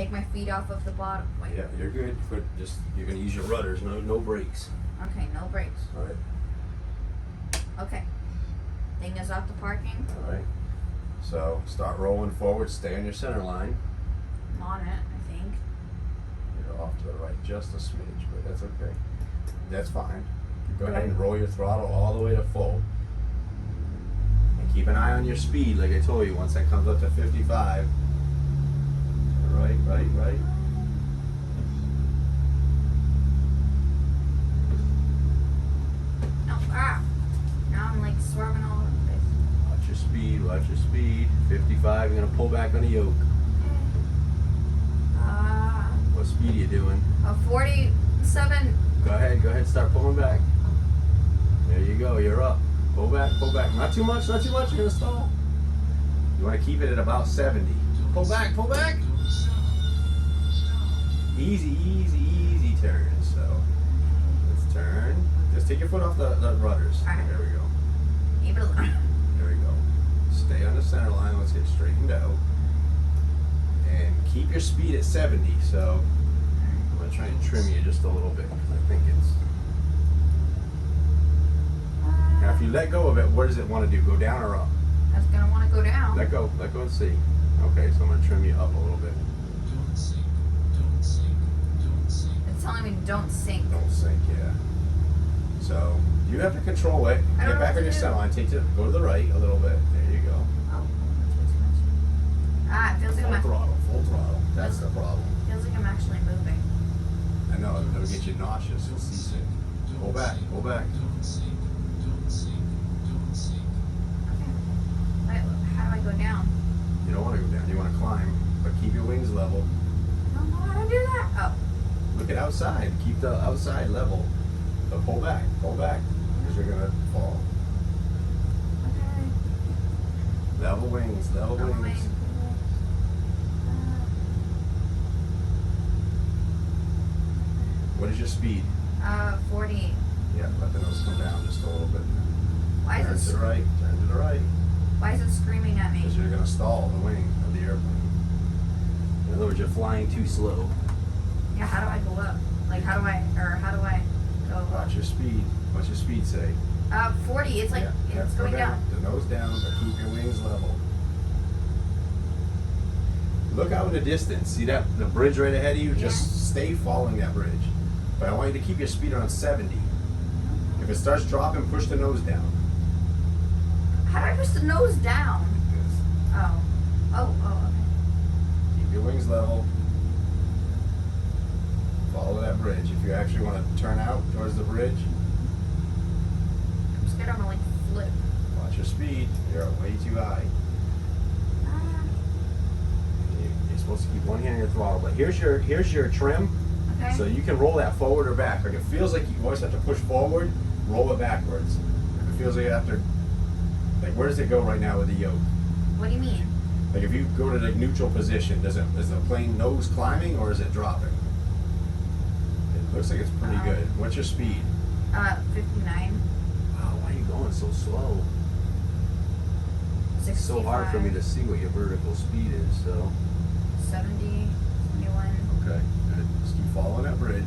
take my feet off of the bottom. Wait. Yeah, you're good. But just you're gonna use your rudders. No brakes. Okay, no brakes. All right. Okay. Thing is off the parking. All right. So start rolling forward. Stay on your center line. I'm on it, I think. You're off to the right just a smidge, but that's okay. That's fine. Go ahead and roll your throttle all the way to full. And keep an eye on your speed, like I told you. Once that comes up to 55. Right. No, now I'm like swerving all over the place. Watch your speed. 55, you're gonna pull back on the yoke. What speed are you doing? 47. Go ahead, start pulling back. There you go, you're up. Pull back. Not too much, you're gonna stall. You wanna keep it at about 70. Pull back. Easy turn. So let's turn. Just take your foot off the rudders. All right. There we go. Keep it alone. There we go. Stay on the center line. Let's get straightened out. And keep your speed at 70. So I'm going to try and trim you just a little bit because I think it's... Now if you let go of it, what does it want to do? Go down or up? It's going to want to go down. Let go and see. Okay, so I'm going to trim you up a little bit. It's telling me don't sink. Don't sink, yeah. So you have to control it. Get back on your center line. Go to the right a little bit. There you go. Oh, that's too much. It feels like Full throttle. That's the problem. Feels like I'm actually moving. I know, it'll get you nauseous and seasick. Pull back. Okay. Wait, how do I go down? You don't want to go down. You want to climb, but keep your wings level. I don't know how to do that. Oh. Look at outside. Keep the outside level. But pull back, because you're gonna fall. Okay. Level wings. What is your speed? 40. Yeah, let the nose come down just a little bit. Why Turn is to it? the right. Why is it screaming at me? Because you're gonna stall the wing of the airplane. In other words, you're flying too slow. Yeah. How do I go up? Like how do I go up? Watch your speed. What's your speed say? 40. It's like it's going down. The nose down, but keep your wings level. Look out in the distance. See that the bridge right ahead of you? Yeah. Just stay following that bridge. But I want you to keep your speed around 70. If it starts dropping, push the nose down. How do I push the nose down? Oh. Okay. Keep your wings level. Follow that bridge. If you actually want to turn out towards the bridge, I'm scared I'm gonna like flip. watch your speed. You're way too high. You're supposed to keep one hand on your throttle. But here's your trim. Okay. So you can roll that forward or back. Like it feels like you always have to push forward, roll it backwards. If it feels like you have to, like where does it go right now with the yoke? What do you mean? Like if you go to the neutral position, is the plane nose climbing or is it dropping? It looks like it's pretty good. What's your speed? 59. Wow, why are you going so slow? 65. It's so hard for me to see what your vertical speed is, so. 70. 21. Okay, good. Just keep following that bridge.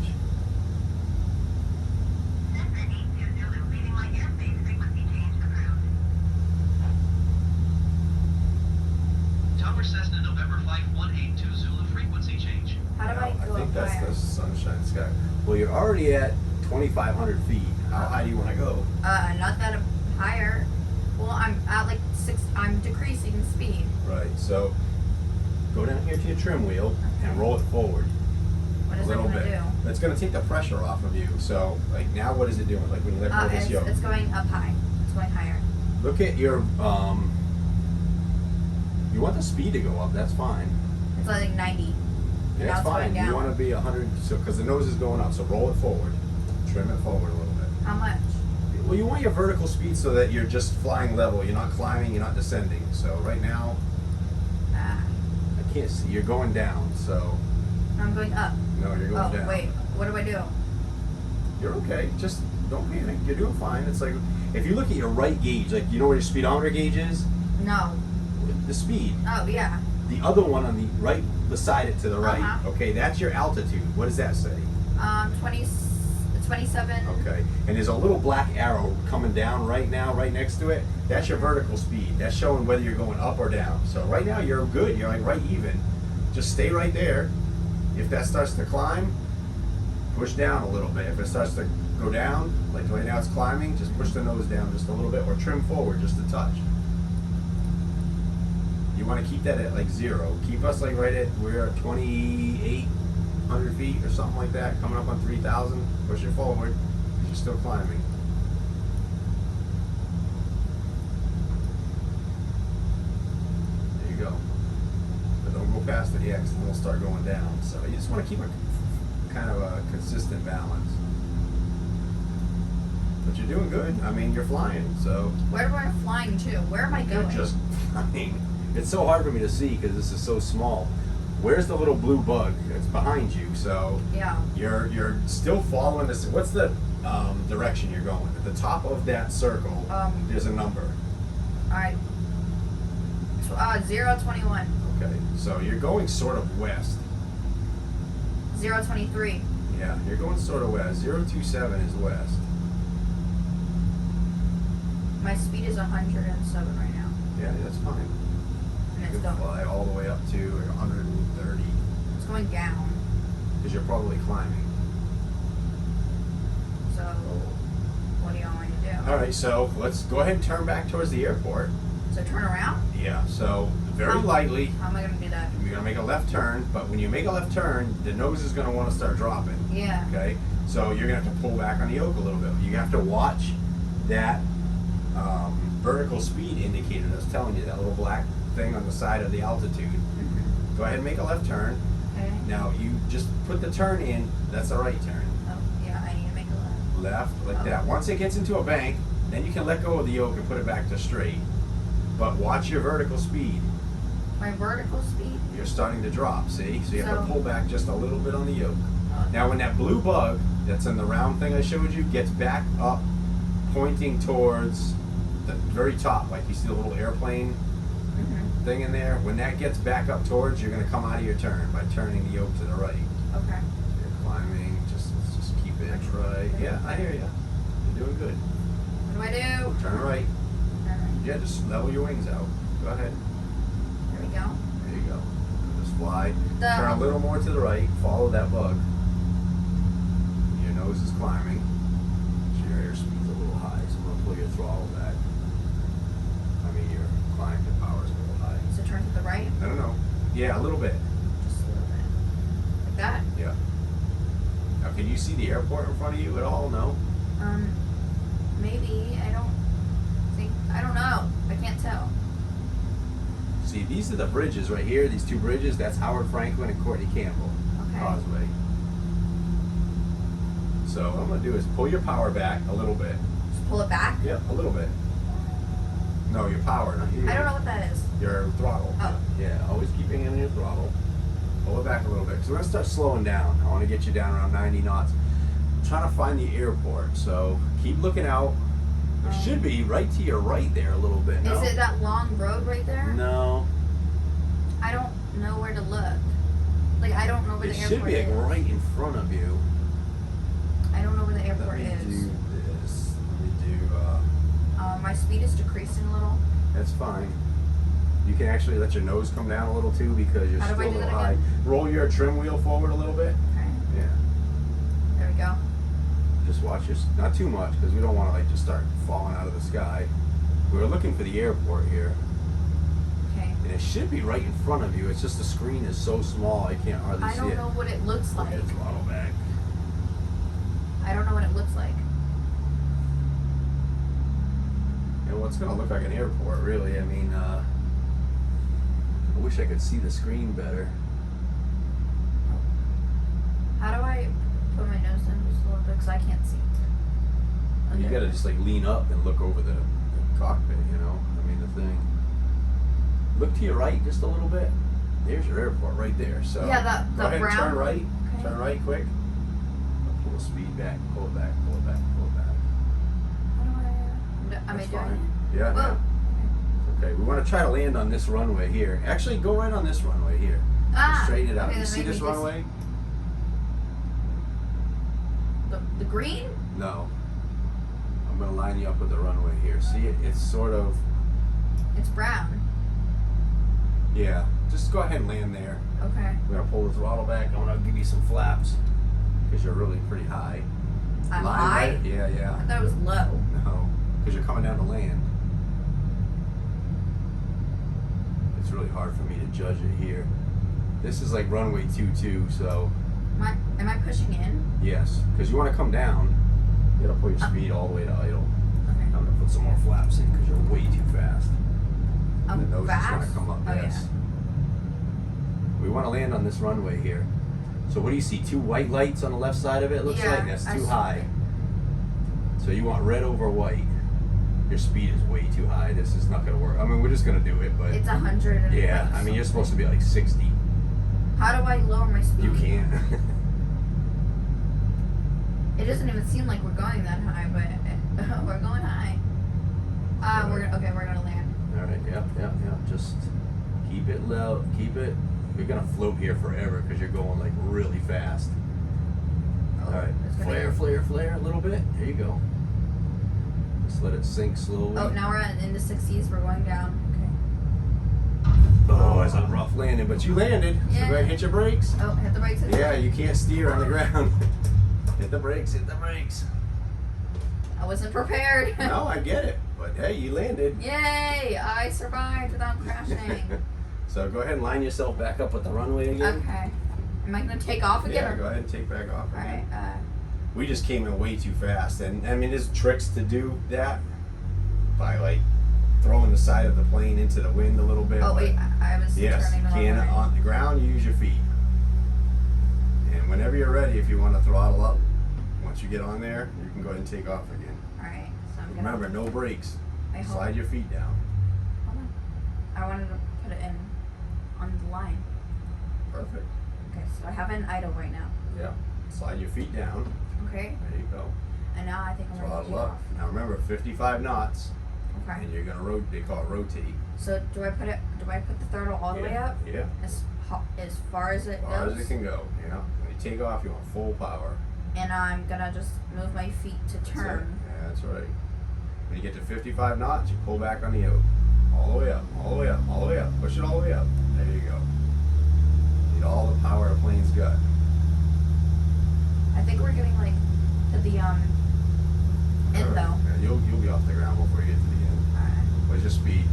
Tower Cessna November Flight 182 Zulu frequency change. How do I go I think up that's higher? the sunshine sky. Well, you're already at 2,500 feet. How high do you want to go? Not that higher. Well, I'm at like 6. I'm decreasing speed. Right, so go down here to your trim wheel and roll it forward What a is it little gonna bit. do? That's going to take the pressure off of you. So, like now, what is it doing? Like when you let go of this yoke. It's going up high. It's going higher. Look at your. You want the speed to go up? That's fine. It's like 90. Yeah, Now that's it's going fine. down. You want to be 100, so because the nose is going up. So roll it forward, trim it forward a little bit. How much? Well, you want your vertical speed so that you're just flying level. You're not climbing. You're not descending. So right now, I can't see. You're going down. So I'm going up. no, you're going down. Wait. What do I do? You're okay. Just don't panic. You're doing fine. It's like if you look at your right gauge, like you know where your speedometer gauge is. No. The speed. Oh yeah. the other one on the right beside it to the right. Uh-huh. Okay, that's your altitude. What does that say? 27. Okay, and there's a little black arrow coming down right now, right next to it. That's your vertical speed. That's showing whether you're going up or down. So right now you're good. You're like right even. Just stay right there. If that starts to climb, push down a little bit. If it starts to go down, like right now it's climbing, just push the nose down just a little bit or trim forward just a touch. You want to keep that at like 0. Keep us like right at, we're at 2,800 feet or something like that, coming up on 3,000. Push it forward because you're still climbing. There you go. But don't go past it yet because then we'll start going down. So you just want to keep a kind of a consistent balance. But you're doing good. I mean, you're flying, so. Where am I flying to? Where am I going? You're just flying. It's so hard for me to see because this is so small. Where's the little blue bug? It's behind you, so Yeah. you're still following this. What's the direction you're going? At the top of that circle, there's a number. Alright. 021. Okay, so you're going sort of west. 023. Yeah, you're going sort of west. 027 is west. My speed is 107 right now. Yeah, that's fine. And You it's can going, fly all the way up to 130 it's going down. because you're probably climbing. So, what do you want me to do? All right, so let's go ahead and turn back towards the airport. So turn around? Yeah, so very How- lightly, How am I going to do that? you're gonna make a left turn, but when you make a left turn, the nose is gonna wanna start dropping. Yeah. Okay, so you're gonna have to pull back on the yoke a little bit. You have to watch that vertical speed indicator that's telling you, that little black thing on the side of the altitude. Go ahead and make a left turn. Okay. Now you just put the turn in, that's a right turn. Oh, yeah, I need to make a left. Left, like that. Once it gets into a bank, then you can let go of the yoke and put it back to straight. But watch your vertical speed. My vertical speed? You're starting to drop, see? So you have to So- pull back just a little bit on the yoke. Oh, Now when that blue bug that's in the round thing I showed you gets back up, pointing towards the very top, like you see the little airplane mhm. thing in there, when that gets back up towards, you're gonna come out of your turn by turning the yoke to the right. Okay. You're climbing, just keep it right. Yeah, I hear you. You're doing good. What do I do? Turn right. Alright. Yeah, just level your wings out. Go ahead. There we go. There you go. Just fly. The- Turn a little more to the right. Follow that bug. Your nose is climbing. So your airspeed's a little high, so I'm gonna pull your throttle back. I mean, your climb to power's a little high. So turn to the right? No. Yeah, a little bit. Just a little bit. Like that? Yeah. Now, can you see the airport in front of you at all? No? Maybe. I don't know. I can't tell. See, these are the bridges right here. These two bridges. That's Howard Franklin and Courtney Campbell Okay. Causeway. So what I'm gonna do is pull your power back a little bit. Just pull it back? Yep, a little bit. No, your power, not your. I don't know what that is. Your throttle. Oh. Yeah, always keeping in your throttle. Pull it back a little bit. So we're gonna start slowing down. I want to get you down around 90 knots. I'm trying to find the airport, so keep looking out. It should be right to your right there a little bit. No? Is it that long road right there? No. I don't know where to look. Like, I don't know where It the should airport be like is. right in front of you. I don't know where the Let airport me is. do this. Let me do. My speed is decreasing a little. That's fine. You can actually let your nose come down a little too because you're How do still I a do little that high. again? Roll your trim wheel forward a little bit. Okay. Yeah. There we go. Just watch your, not too much because we don't want to like just start falling out of the sky. We're looking for the airport here, Okay. and it should be right in front of you. It's just the screen is so small I can't hardly I see don't it. know what it looks Put like. your throttle back. I don't know what it looks like. And what's going to look like an airport, really? I mean, I wish I could see the screen better. How do I put my nose in just a little bit because I can't see? You got to just like lean up and look over the cockpit, you know? I mean, the thing. Look to your right just a little bit. There's your airport right there. So Yeah, go the ahead and brown turn one? right. Okay. Turn right quick. Pull the speed back. Pull it back. Pull it back. Pull it back. How do I? Am I That's doing fine. it? Yeah. Whoa. Yeah. Okay, we want to try to land on this runway here. Actually, go right on this runway here. Straighten it out. Okay, You then see maybe this just- runway? The green? No. I'm going to line you up with the runway here. See it? It's sort of, It's brown. yeah. Just go ahead and land there. Okay. We're going to pull the throttle back. I'm going to give you some flaps because you're really pretty high. I'm Line high? right- yeah, yeah. I thought it was low. No, because you're coming down to land. It's really hard for me to judge it here. This is like runway 22, so Am I pushing in? yes, because you want to come down. You gotta put your speed all the way to idle. Okay. I'm gonna put some more flaps in because you're way too fast. I'm And the nose fast? is gonna come up. Oh, Yes. We want to land on this runway here. So what do you see? Two white lights on the left side of it. It looks Yeah, like that's I too see high. it. So you want red over white. Your speed is way too high. This is not gonna work. I mean, we're just gonna do it, but It's 100. And yeah. I mean, you're supposed to be like 60. How do I lower my speed? You can't. It doesn't even seem like we're going that high, but we're going high. We're gonna land. All right. Yep. Just keep it low. Keep it. You're gonna float here forever because you're going like really fast. Oh, All right. it's gonna Flare a little bit. There you go. Just let it sink slowly. Oh, now we're in the 60s. We're going down. Oh, it's a rough landing, but you landed. So Yeah. go ahead and hit your brakes. Oh, hit the brakes. Yeah, you can't steer on the ground. Hit the brakes. I wasn't prepared. No, I get it. But hey, you landed. Yay! I survived without crashing. So go ahead and line yourself back up with the runway again. Okay. Am I gonna take off again? Yeah, go ahead and take back off All again. right. We just came in way too fast, and I mean, there's tricks to do that by like throwing the side of the plane into the wind a little bit. Oh wait, I was Yes, turning you the wrong can way. on the ground. You use your feet, and whenever you're ready, if you want to throttle up, once you get on there, you can go ahead and take off again. All right. So I'm gonna. Remember, no brakes. I hope. Slide your feet down. Hold on. I wanted to put it in on the line. Perfect. Okay, so I have it in idle right now. Yeah. Slide your feet down. Okay. There you go. And now I think I'm gonna Throttle take up. off. Now remember, 55 knots, Okay. and you're gonna rotate. They call it rotate. So do I put the throttle all the way up? Yeah. As far as it As far goes? as it can go. Yeah. When you take off, you want full power. And I'm gonna just move my feet to That's it. turn. Yeah, that's right. When you get to 55 knots, you pull back on the yoke. All the way up, all the way up, all the way up. Push it all the way up. There you go. Need all the power a plane's got. I think we're getting like to the end though. Yeah, you'll be off the ground before you get to the end. Alright. What's your speed?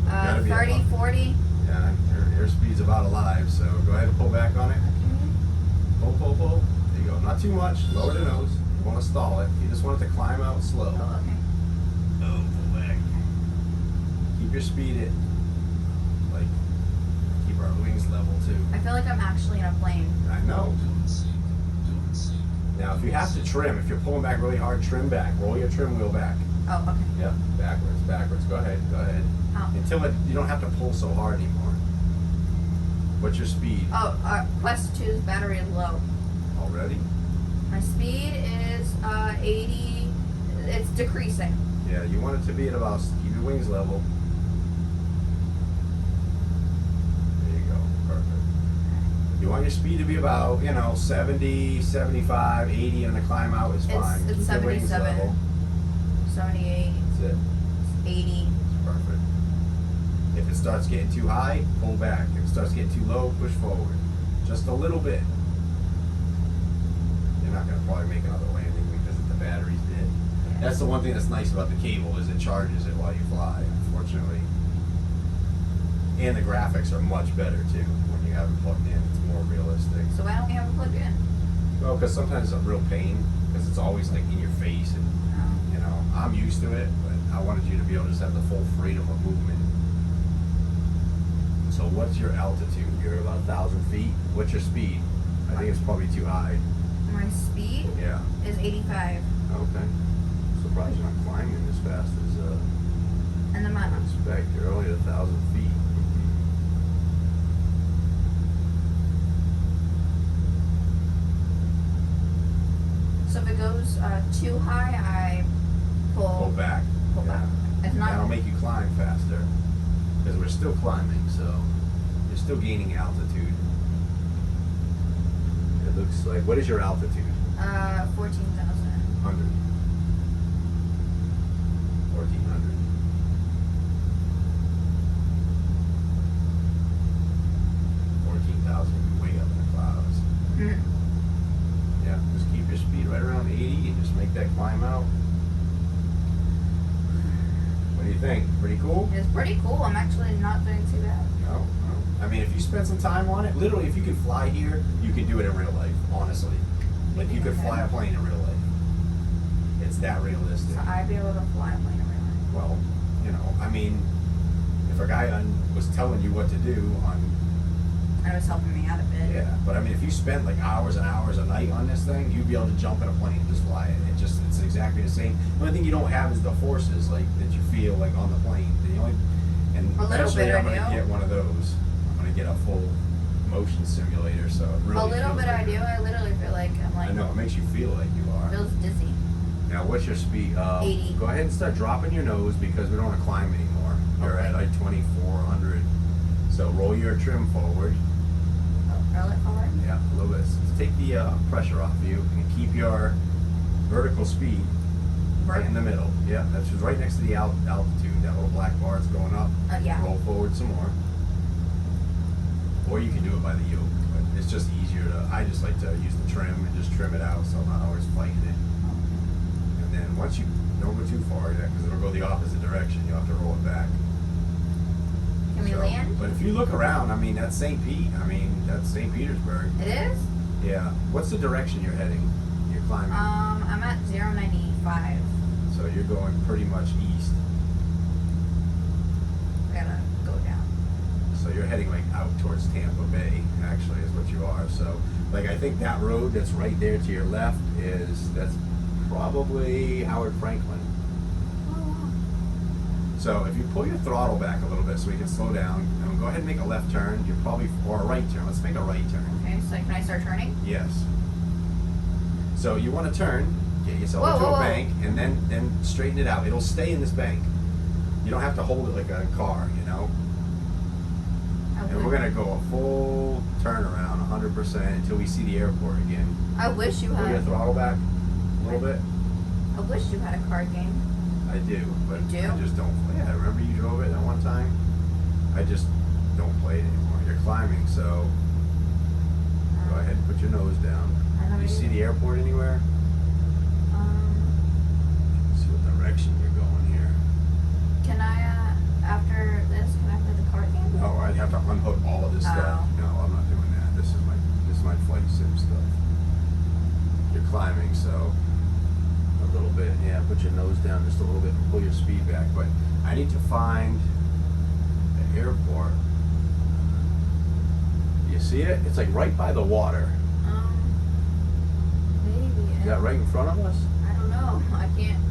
You gotta be 30, above- 40. Yeah, your speed's about alive, so go ahead and pull back on it. Okay. Pull. There you go. Not too much. Lower the nose. You want to stall it. You just want it to climb out slow. Oh, okay. Oh, pull back. Keep your speed in. Like, keep our wings level too. I feel like I'm actually in a plane. I know. Now, if you have to trim, if you're pulling back really hard, trim back. Roll your trim wheel back. Oh, okay. Yep, backwards. Go ahead. Oh. Until you don't have to pull so hard anymore. What's your speed? Oh, Quest 2's battery is low. Already? My speed is 80. It's decreasing. Yeah, you want it to be at about, keep your wings level. There you go, perfect. You want your speed to be about, 70, 75, 80 on the climb out is fine. It's Keep your wings 77. level. 78, That's it. 80. Perfect. If it starts getting too high, pull back. If it starts getting too low, push forward. Just a little bit. You're not going to probably make another landing because the battery's dead. That's the one thing that's nice about the cable is it charges it while you fly, unfortunately. And the graphics are much better too when you have it plugged in. It's more realistic. So why don't we have it plugged in? Well, because sometimes it's a real pain because it's always like in your face and I'm used to it, but I wanted you to be able to just have the full freedom of movement. So what's your altitude? You're about 1,000 feet. What's your speed? I think it's probably too high. My speed Yeah. is 85. Okay. Surprised you're not climbing as fast as And then my, I expect. You're only at 1,000 feet. so if it goes too high, I Pull back. Pull back. It's not. That'll make you climb faster. because we're still climbing, so you're still gaining altitude. It looks like, what is your altitude? 14,000. 100. 1400. Way up in the clouds. Yeah, just keep your speed right around 80 and just make that climb out. What do you think? Pretty cool? It's pretty cool. I'm actually not doing too bad. No. I mean, if you spend some time on it, literally, if you could fly here, you could do it in real life, honestly. Like, you could fly a plane in real life. It's that realistic. So I'd be able to fly a plane in real life. Well, you know, I mean, if a guy was telling you what to do on... And it was helping me out a bit. Yeah, but I mean, if you spend like hours and hours a night on this thing, you'd be able to jump in a plane and just fly it. It's exactly the same. The only thing you don't have is the forces like that you feel like on the plane. And A little eventually bit I'm I gonna do. get one of those. I'm gonna get a full motion simulator, so it really A little feels bit like I do. I literally feel like I'm like I know, it makes you feel like you are. feels dizzy. Now, what's your speed? 80. Go ahead and start dropping your nose because we don't want to climb anymore. You're at like 2400. So roll your trim forward. Roll it forward. Yeah, a little bit. So take the pressure off you and keep your vertical speed right in the middle. Yeah, that's just right next to the altitude. That little black bar is going up. Yeah. Roll forward some more. Or you can do it by the yoke, but it's just easier to. I just like to use the trim and just trim it out, so I'm not always fighting it. And then once you don't go too far, because it'll go the opposite direction, you have to roll it back. Can we land? But if you look around, I mean, that's St. Petersburg. It is? Yeah. What's the direction you're heading? You're climbing. I'm at 095. So you're going pretty much east. I gotta go down. So you're heading like out towards Tampa Bay, actually, is what you are. So, like, I think that road that's right there to your left that's probably Howard Franklin. So if you pull your throttle back a little bit so we can slow down, and we'll go ahead and make a left turn, or a right turn. Let's make a right turn. Okay, so can I start turning? Yes. So you want to turn, get yourself into a bank, and then straighten it out. It'll stay in this bank. You don't have to hold it like a car, you know? And we're going to go a full turnaround, 100%, until we see the airport again. I wish you Pull your had. throttle back a little bit. I wish you had a card game. I do, but You do? I just don't play it. I remember you drove it at one time. I just don't play it anymore. You're climbing, so go ahead and put your nose down. Do you see the airport anywhere? See what direction you're going here. Can I, after this, can I play the card game? Oh, I'd have to unhook all of this stuff. Oh. No, I'm not doing that. This is my flight sim stuff. You're climbing, so a little bit. Yeah, put your nose down just a little bit and pull your speed back. But I need to find the airport. You see it? It's like right by the water. Maybe. Is that right in front of us? I don't know. I can't.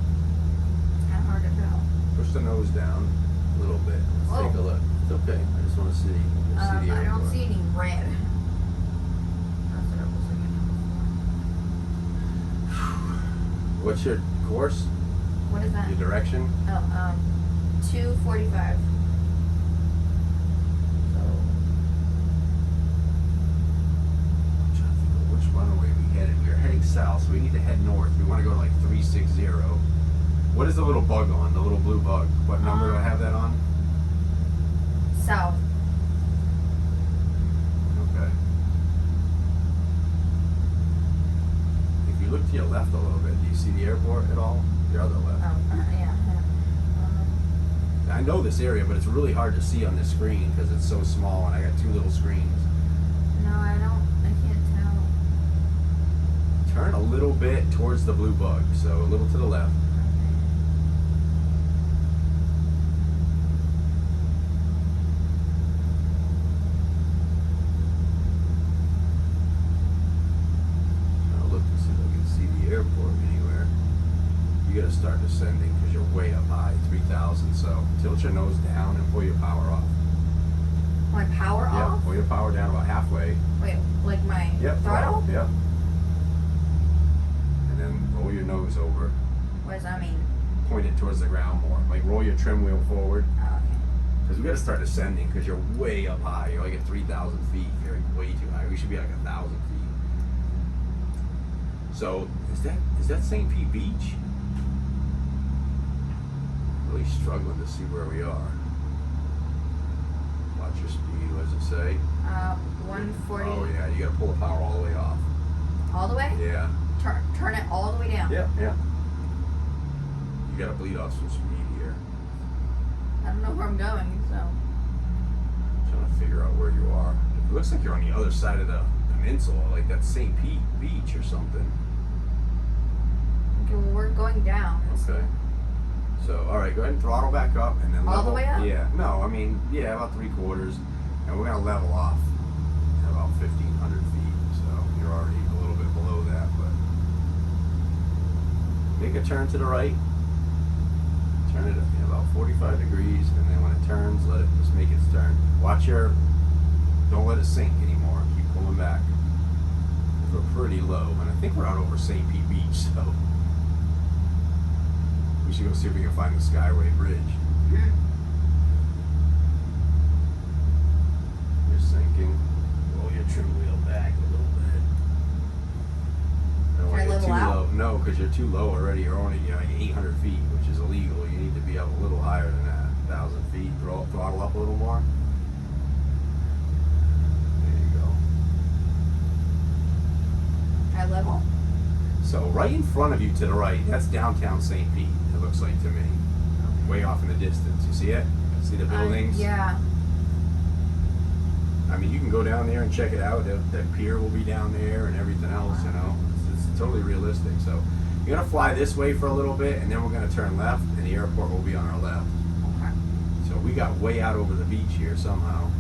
It's kind of hard to tell. Push the nose down a little bit. Let's take a look. It's okay. I just want to see. See the I airport. don't see any red. That's what I was looking for. What's your course? What is that? Your direction? Oh, 245. So, I'm trying to think of which runway we headed. We were heading south, so we need to head north. We want to go to like 360. What is the little bug on? The little blue bug. What number do I have that on? south. Okay. If you look to your left a little bit, do you see the airport at all? Your other left. Yeah. I know this area, but it's really hard to see on this screen because it's so small and I got two little screens. No, I can't tell. Turn a little bit towards the blue bug, so a little to the left. I'll look to see if I can see the airport anywhere. You gotta start descending because you're way up high, 3,000. So tilt your nose down and pull your power off. My power Yeah, off? pull your power down about halfway. Wait, like my Yep, throttle? Yep. And then roll your nose over. What does that mean? Point it towards the ground more. Like roll your trim wheel forward. Oh, okay. Because we got to start ascending because you're way up high. You're like at 3,000 feet. You're way too high. We should be like 1,000 feet. So is that St. Pete Beach? Really struggling to see where we are. Watch your speed. What does it say? 140. Oh yeah, you got to pull the power all the way off. All the way? Yeah. Turn it all the way down. Yeah. You got to bleed off some speed here. I don't know where I'm going, so. Trying to figure out where you are. It looks like you're on the other side of the peninsula, like that's St. Pete Beach or something. Okay, well, we're going down. Okay. So, all right, go ahead and throttle back up and then All level. the way up? Yeah. No, I mean, yeah, about 3/4, and we're gonna level off at about 1,500 feet. So you're already a little bit below that, but make a turn to the right. Turn it about 45 degrees, and then when it turns, let it just make its turn. Watch don't let it sink anymore. Keep pulling back. We're pretty low, and I think we're out over St. Pete Beach, so we should go see if we can find the Skyway Bridge. You're sinking. Roll your trim wheel back a little bit. Can I level out? Low. No, because you're too low already. You're only like 800 feet, which is illegal. You need to be up a little higher than that. 1,000 feet. Throttle up a little more. There you go. High level? So right in front of you to the right, that's downtown St. Pete, it looks like to me. Way off in the distance. You see it? See the buildings? Yeah. I mean, you can go down there and check it out. That pier will be down there and everything else, you know. It's totally realistic. So you're going to fly this way for a little bit, and then we're going to turn left, and the airport will be on our left. Okay. So we got way out over the beach here somehow.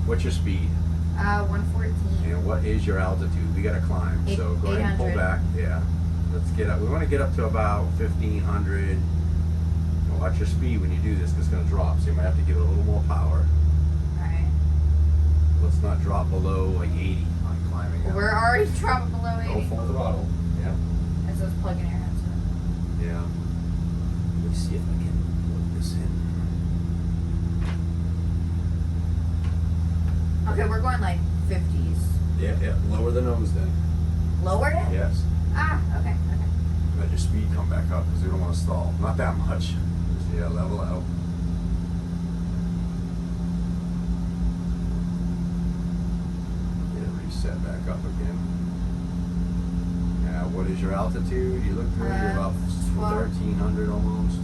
What's your speed? 114. And what is your altitude? We got to climb. So go ahead and pull 800. back. Yeah. Let's get up. We want to get up to about 1,500. And watch your speed when you do this, because it's going to drop. So you might have to give it a little more power. Alright. Let's not drop below like 80 on climbing up. We're already dropping below 80. Go full throttle. Yeah. As I was plugging your headset. Yeah. Let me see if I can plug this in. Okay, we're going like 50s. Yeah. Lower the nose then. Lower it? Yes. Okay. Let your speed come back up because we don't want to stall. Not that much. Just, yeah, level out. Get it reset back up again. Now, what is your altitude? You look good. You're about 1,300 almost.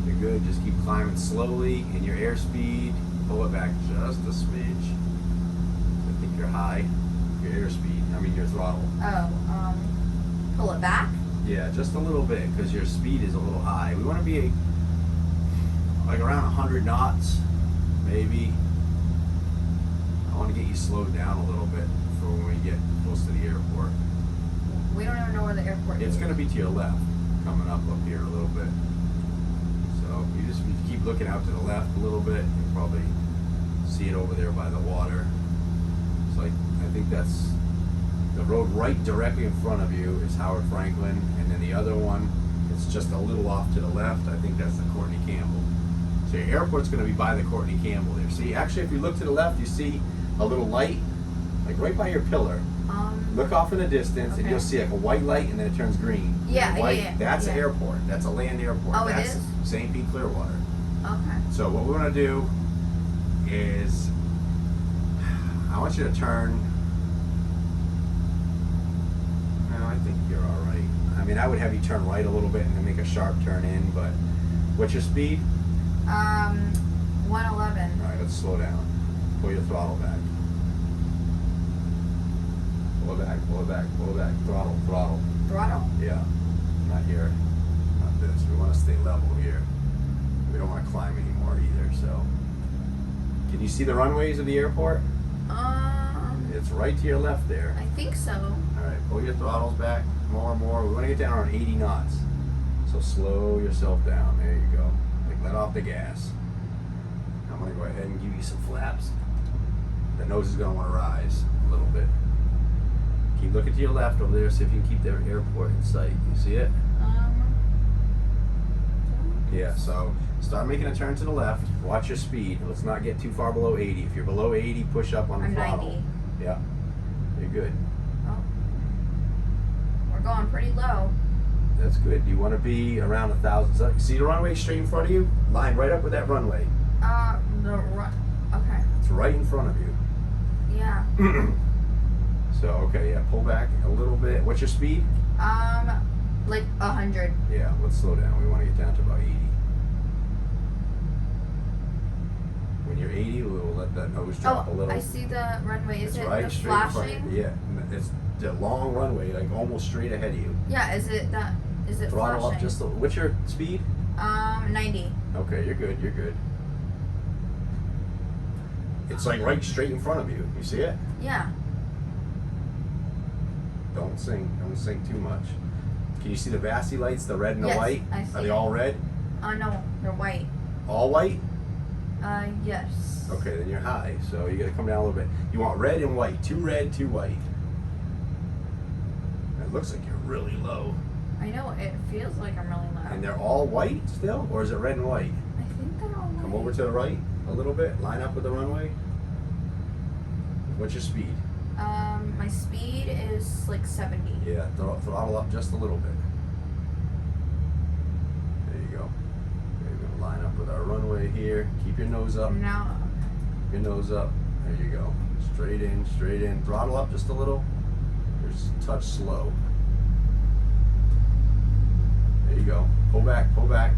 You're good. Just keep climbing slowly. And your airspeed, pull it back just a smidge. I think you're high. Your airspeed. I mean your throttle. Pull it back? Yeah, just a little bit because your speed is a little high. We want to be like around 100 knots, maybe. I want to get you slowed down a little bit for when we get close to the airport. We don't even know where the airport is. It's going to be to your left, coming up here a little bit. So you just keep looking out to the left a little bit. You'll probably see it over there by the water. It's like, I think that's the road right directly in front of you is Howard Franklin, and then the other one, it's just a little off to the left. I think that's the Courtney Campbell. So your airport's going to be by the Courtney Campbell there. See, actually, if you look to the left, you see a little light, like right by your pillar. Look off in the distance, and okay. you'll see like a white light, and then it turns green. Yeah, white, yeah. That's yeah. an airport. That's a land airport. Oh, that's it is? St. Pete Clearwater. Okay. So what we want to do is, I want you to turn. No, I think you're all right. I mean, I would have you turn right a little bit and then make a sharp turn in. But what's your speed? 111. All right, let's slow down. Pull your throttle back. Pull it back. Pull it back. Pull it back. Throttle. Throttle. Throttle? Yeah. Not here. Not this. We want to stay level here. We don't want to climb anymore either. So, can you see the runways of the airport? It's right to your left there. I think so. All right, pull your throttles back more and more. We want to get down around 80 knots. So slow yourself down. There you go. Like let off the gas. I'm going to go ahead and give you some flaps. The nose is going to want to rise a little bit. Keep looking to your left over there. See if you can keep the airport in sight. You see it? Yeah, so start making a turn to the left. Watch your speed. Let's not get too far below 80. If you're below 80, push up on the I'm throttle. 90. Yeah, you're good. Oh. We're going pretty low. That's good. You want to be around 1,000. So, see the runway straight in front of you? Line right up with that runway. Okay. It's right in front of you. Yeah. So, okay, yeah, pull back a little bit. What's your speed? Like 100. Yeah, let's slow down. We want to get down to about 80. When you're 80, we'll let that nose drop a little. I see the runway. Is It's it right the straight in front of flashing? you. Yeah, it's the long runway, like almost straight ahead of you. Yeah, is it Throttle flashing? up just a little. What's your speed? 90. Okay, you're good, you're good. It's like right straight in front of you. You see it? Yeah. Don't sink too much. Can you see the VASI lights, the red and the Yes, white? I see Are they it. all red? No, they're white. All white? Yes. Okay, then you're high, so you gotta come down a little bit. You want red and white. 2 red, 2 white. It looks like you're really low. I know, it feels like I'm really low. And they're all white still? Or is it red and white? I think they're all white. Come over to the right a little bit. Line up with the runway. What's your speed? My speed is like 70. Yeah, throttle up just a little bit. There you go. Okay, we're gonna line up with our runway here. Keep your nose up. Now, Your nose up. There you go. Straight in, straight in. Throttle up just a little. Just touch slow. There you go. Pull back, pull back.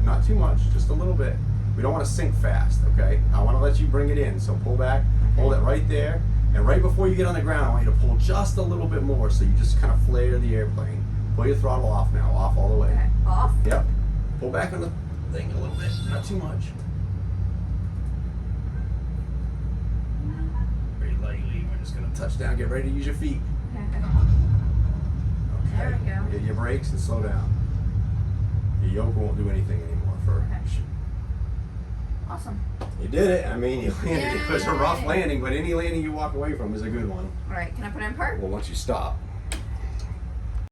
Not too much, just a little bit. We don't want to sink fast, okay? I want to let you bring it in. So pull back, hold it right there. And right before you get on the ground, I want you to pull just a little bit more so you just kind of flare the airplane. Pull your throttle off now, off all the way. okay, off. Yep. Pull back on the thing a little bit, not too much. Very lightly, we're just gonna touch down, get ready to use your feet. Okay. Okay. There we go. Hit your brakes and slow down. Your yoke won't do anything anymore for Okay. Awesome. You did it. I mean, you landed. It was a rough Yay. landing, but any landing you walk away from is a good one. All right, can I put it in park? Well, once you stop.